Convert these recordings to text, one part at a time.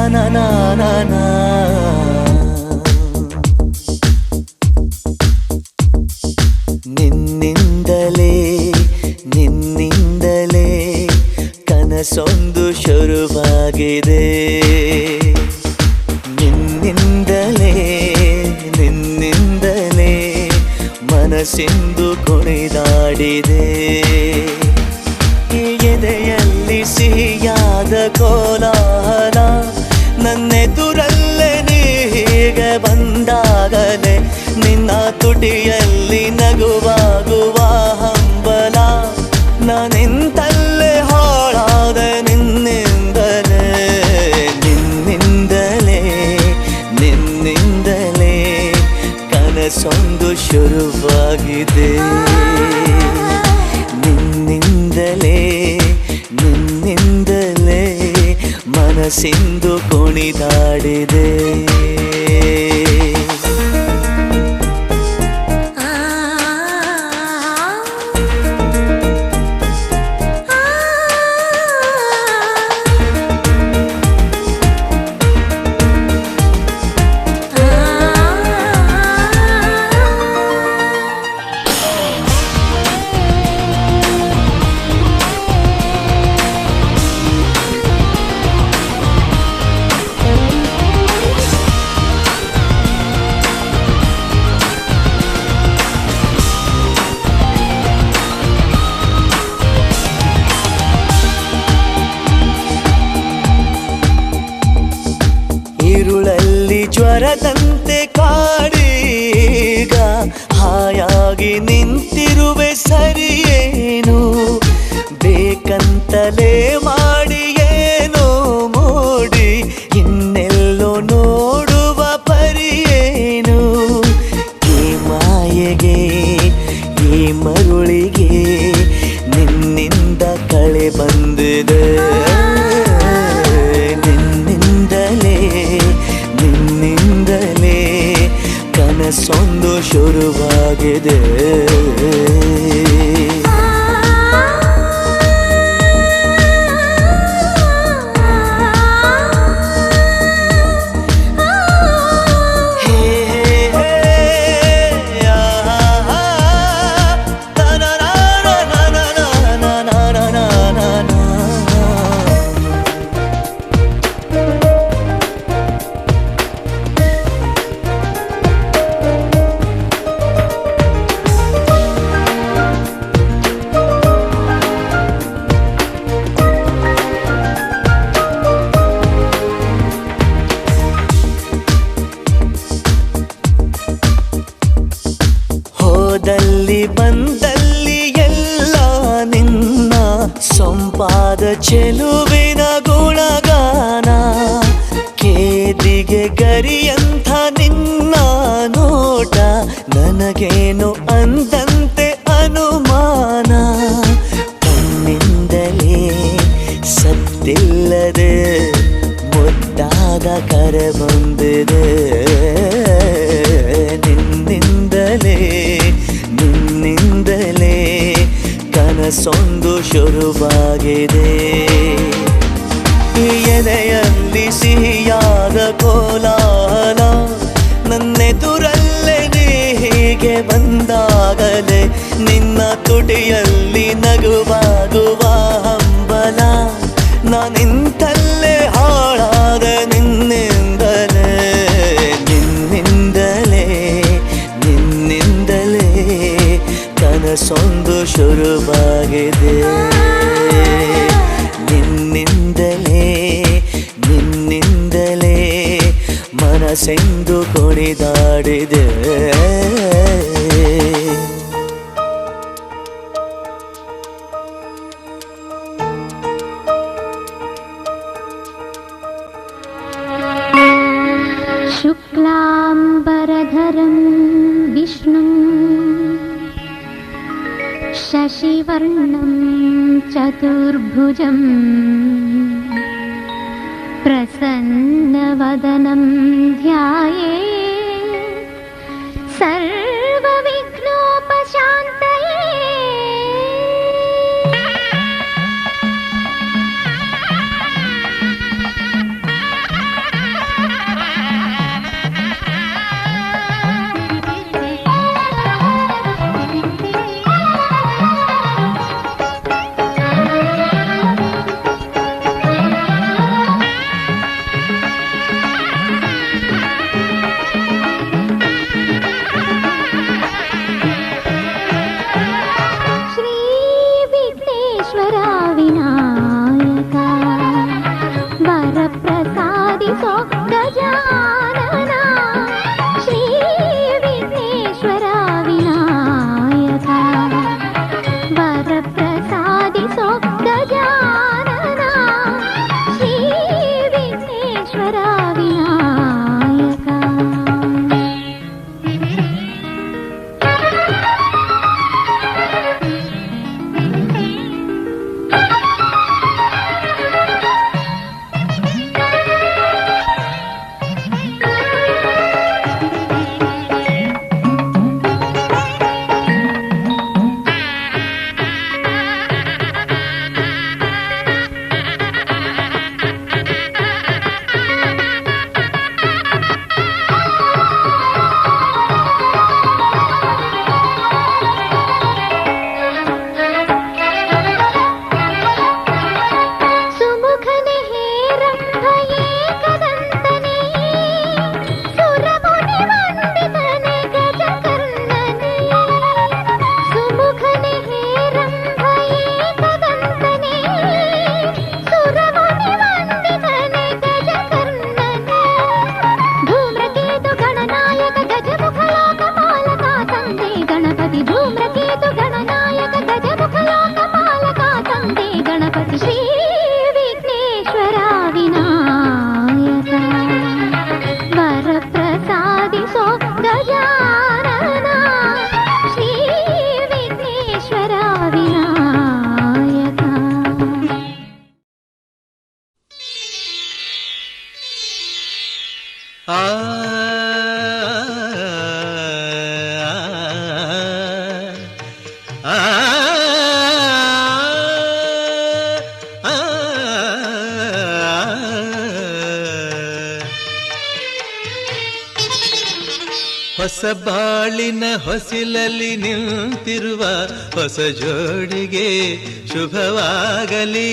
na na na na. ನಿನ್ನಿಂದಲೇ ನಿನ್ನಿಂದಲೇ ಕನಸೊಂದು ಶುರುವಾಗಿದೆ. ನಿನ್ನಿಂದಲೇ ನಿನ್ನಿಂದಲೇ ಮನಸ್ಸಿಂದು ಕುಣಿದಾಡಿದೆ. ಎದೆಯಲ್ಲಿ ಸಿಹಿಯಾದ ಕೋಲಾಹಲ ನನ್ನೆದುರಲ್ಲೇ ನೀ ಹೀಗೆ ಬಂದಾಗಲೇ ನಿನ್ನ ತುಟಿಯಲ್ಲಿ ನಗುವಾಗುವ ಹಂಬಲ ನಾನಿಂತಲ್ಲೇ ಹಾಳಾದ ನಿನ್ನಿಂದಲೇ ನಿನ್ನಿಂದಲೇ ನಿನ್ನಿಂದಲೇ ಕನಸೊಂದು ಶುರುವಾಗಿದೆ. ನಿನ್ನಿಂದಲೇ ನಿನ್ನಿಂದಲೇ ಮನಸ್ಸಿಂದು ಕುಣಿದಾಡಿದೆ. ഇരുളಲ್ಲಿ ಜ್ವರದಂತೆ ಕಾಡೀಗ ಹಾಯಾಗಿ ನಿಂತಿರುವೆ ಸರಿಯೇನು ಬೇಕಂತಲೇ ಮಾಡಿ ಏನೋ ಮೋಡಿ ಇನ್ನೆಲ್ಲೋ ನೋಡುವ ಪರಿಯೇನು. ಈ ಮಾಯೆಗೆ ಈ ಮರುಳಿಗೆ ನಿನ್ನಿಂದ ಕಳೆ ಬಂದಿದೆ. ನಿನ್ನಿಂದಲೇ ಕನಸೊಂದು ಶುರುವಾಗಿದೆ. ಹೋದಲ್ಲಿ ಬಂದಲ್ಲಿ ಎಲ್ಲ ನಿನ್ನ ಸೊಂಪಾದ ಚೆಲುವಿನ ಗುಣಗಾನ. ಕೇದಿಗೆ ಗರಿಯಂಥ ನಿನ್ನ ನೋಟ ನನಗೇನು ಅಂದಂತೆ ಅನುಮಾನ. ಕಣ್ಣಿಂದಲೇ ಸತ್ತಿಲ್ಲದೆ ಮುದ್ದಾದ ಕರೆ ಬಂದಿದೆ. ನಿನ್ನಿಂದಲೇ ನಿನ್ನಿಂದಲೇ ಕನಸೊಂದು ಶುರುವಾಗಿದೆ. ಎದೆಯಲ್ಲಿ ಸಿಹಿಯಾದ ಕೋಲಾಹಲ ನನ್ನೆದುರಲ್ಲೇ ನೀ ಹೀಗೆ ಬಂದಾಗಲೇ ನಿನ್ನ ತುಟಿಯಲ್ಲಿ ನಗುವಾಗುವ ಹಂಬಲ ನಾನಿಂತಲ್ಲೇ ಹಾಳಾದ ನಿನ್ನಿಂದಲೇ ನಿನ್ನಿಂದಲೇ ನಿನ್ನಿಂದಲೇ ಕನಸೊಂದು ಶುರುವಾಗಿದೆ. ನಿನ್ನಿಂದಲೇ ನಿನ್ನಿಂದಲೇ ಮನಸ್ಸೆಂದು ಕುಣಿದಾಡಿದೆ. शुक्लाम्बरधरं विष्णुं शशिवर्णं चतुर्भुजं प्रसन्नवदनं ध्यायेत् सर्वविघ्नोपशान्तये. ಹೊಸ ಬಾಳಿನ ಹೊಸಿಲಲ್ಲಿ ನಿಂತಿರುವ ಹೊಸ ಜೋಡಿಗೆ ಶುಭವಾಗಲಿ.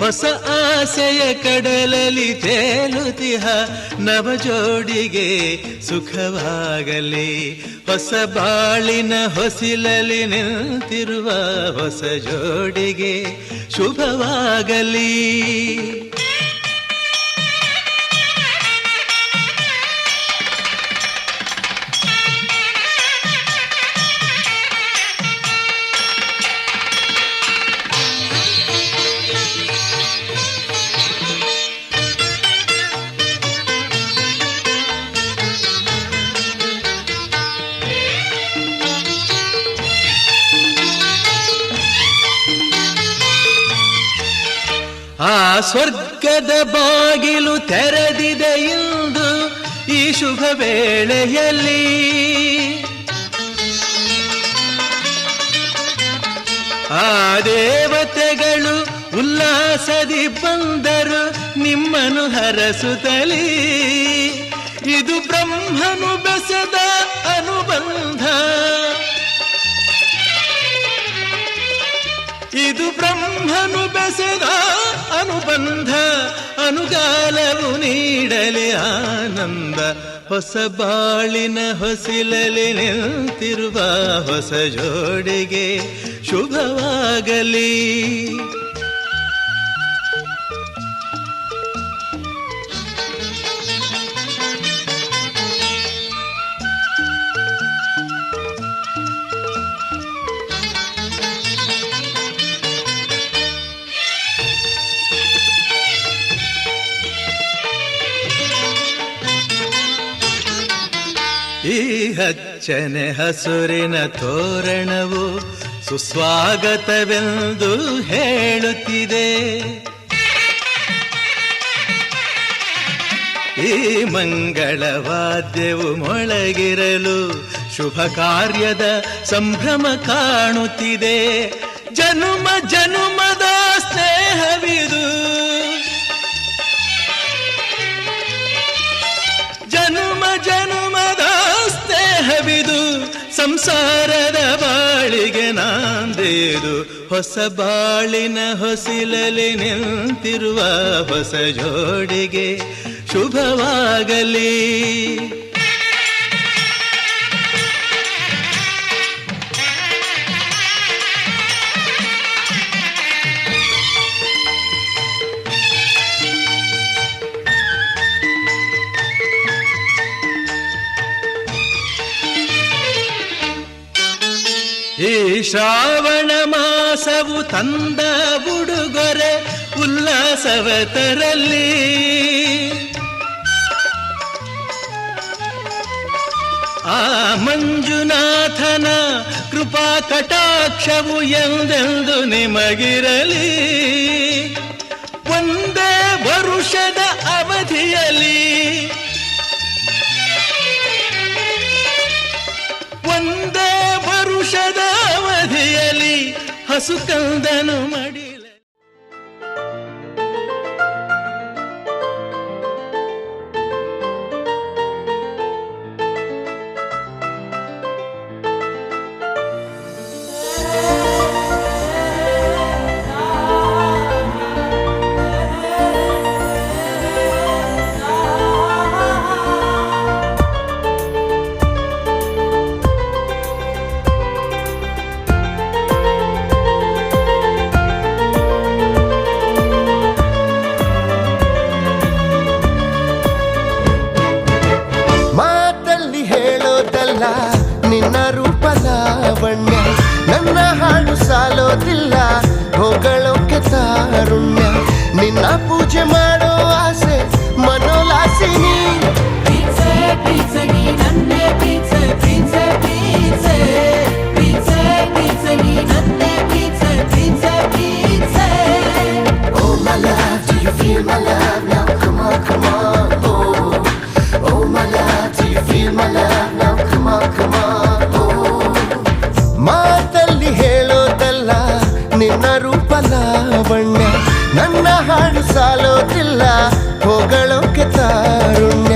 ಹೊಸ ಆಸೆಯ ಕಡಲಲ್ಲಿ ತೇಲುತಿಹ ನವ ಜೋಡಿಗೆ ಸುಖವಾಗಲಿ. ಹೊಸ ಬಾಳಿನ ಹೊಸಿಲಲ್ಲಿ ನಿಂತಿರುವ ಹೊಸ ಜೋಡಿಗೆ ಶುಭವಾಗಲಿ. ಆ ಸ್ವರ್ಗದ ಬಾಗಿಲು ತೆರೆದಿದೆ ಇಂದು ಈ ಶುಭ ವೇಳೆಯಲ್ಲಿ. ಆ ದೇವತೆಗಳು ಉಲ್ಲಾಸದಿ ಬಂದರು ನಿಮ್ಮನ್ನು ಹರಸುತ್ತಲೀ. ಇದು ಬ್ರಹ್ಮನು ಬೆಸೆದ ಅನುಬಂಧ, ಇದು ಬ್ರಹ್ಮನು ಬೆಸೆದ ಅನುಬಂಧ. ಅನುಗಾಲವು ನೀಡಲಿ ಆನಂದ. ಹೊಸ ಬಾಳಿನ ಹೊಸಿಲಲ್ಲಿ ನಿಂತಿರುವ ಹೊಸ ಜೋಡಿಗೆ ಶುಭವಾಗಲಿ. ಈ ಹಚ್ಚನೆ ಹಸುರಿನ ತೋರಣವು ಸುಸ್ವಾಗತವೆಂದು ಹೇಳುತ್ತಿದೆ. ಈ ಮಂಗಳವಾದ್ಯವು ಮೊಳಗಿರಲು ಶುಭ ಕಾರ್ಯದ ಸಂಭ್ರಮ ಕಾಣುತ್ತಿದೆ. ಜನುಮ ಜನುಮದ ಸ್ನೇಹವಿದು, ಜನುಮ ಜನುಮದ ಸ್ನೇಹವಿದು. ಸಂಸಾರದ ಬಾಳಿಗೆ ನಾಂದೇದು. ಹೊಸ ಬಾಳಿನ ಹೊಸಿಲಲ್ಲಿ ನಿಂತಿರುವ ಹೊಸ ಜೋಡಿಗೆ ಶುಭವಾಗಲಿ. ಈ ಶ್ರಾವಣ ಮಾಸವು ತಂದ ಉಡುಗೊರೆ ಉಲ್ಲಾಸವ ತರಲಿ. ಆ ಮಂಜುನಾಥನ ಕೃಪಾ ಕಟಾಕ್ಷವು ಎಂದೆಂದು ನಿಮಗಿರಲಿ. ಒಂದೇ ವರುಷದ ಅವಧಿಯಲ್ಲಿ, ಒಂದೇ ವರುಷದ ಅವಧಿಯಲ್ಲಿ ಹಸು ಕಂದನು ಮಡಿಲ. ನಿನ್ನ ರೂಪ ಲಾವಣ್ಯ, ನನ್ನ ಹಾಡು ಸಾಲೋದಿಲ್ಲ ಹೊಗಳೋಕೆ ತಾರುಣ್ಯ. ನಿನ್ನ ಪೂಜೆ ಮಾಡೋ ಆಸೆ ಮನೋಲಾಸಿನಿ. Oh my love, do you feel my love now? Come on, come on. Oh my love, do you feel my love now? Come on, come on. ಮಾತಲ್ಲಿ ಹೇಳೋದಲ್ಲ ನಿನ್ನ ರೂಪ ಲಾವಣ್ಯ, ನನ್ನ ಹಾಡು ಸಾಲೋದಿಲ್ಲ ಹೊಗಳೋಕೆ ತಾರುಣ್ಯ.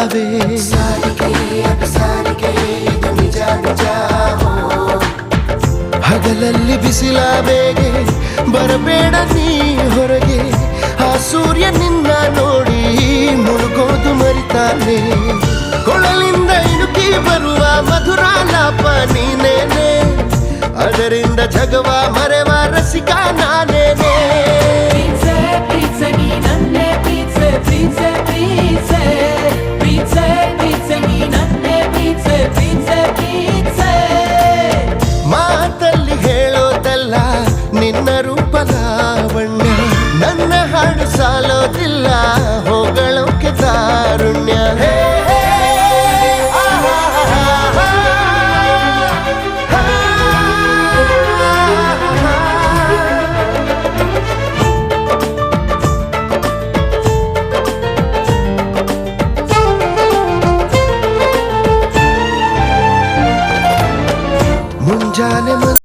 ಬಿಸಿಲಾವೆ ಸಾರಿಗೆ ಅಭಿಸಾರಿಗೆ ಇದು ನಿಜ ನಿಜ ಹಗಲಲ್ಲಿ ಬಿಸಿಲ ಬೇಗೆ ಬರಬೇಡ ನೀ ಹೊರಗೆ ಆ ಸೂರ್ಯ ನಿನ್ನ ನೋಡಿ ಮುಳುಗೋದು ಮರಿತಾನೆ ಕೊಳಲಿಂದ ಇಣುಕಿ ಬರುವ ಮಧುರಾಲಾಪ ನೀನೇನೆ ಅದರಿಂದ ಜಗವ ಮರೆವ ರಸಿಕ ನಾನೇನೆ ಮಾತಲ್ಲಿ ಹೇಳೋದಲ್ಲ ನಿನ್ನ ರೂಪ ಲಾವಣ್ಯ ನನ್ನ ಹಾಡು ಸಾಲೋದಿಲ್ಲ ಹೋಗಳ